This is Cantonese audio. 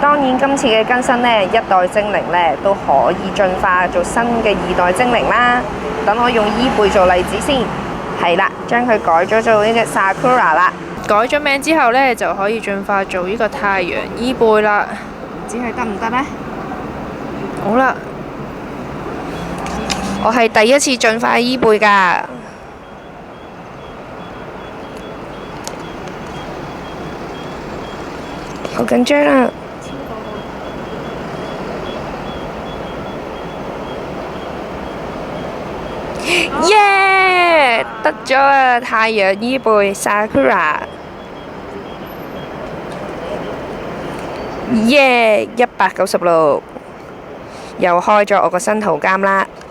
當然今次嘅更新呢，一代精靈呢都可以進化做新嘅二代精靈啦。等我用伊貝做例子先，係啦，將佢改咗做呢隻 Sakura 啦。改咗名之後呢，就可以進化做呢個太陽伊貝啦。唔知佢得唔得呢？好啦，我係第一次進化伊貝㗎。好緊張啊！耶！得咗啊！太陽伊貝 Sakura， 耶！196，又開咗我個新圖鑑啦〜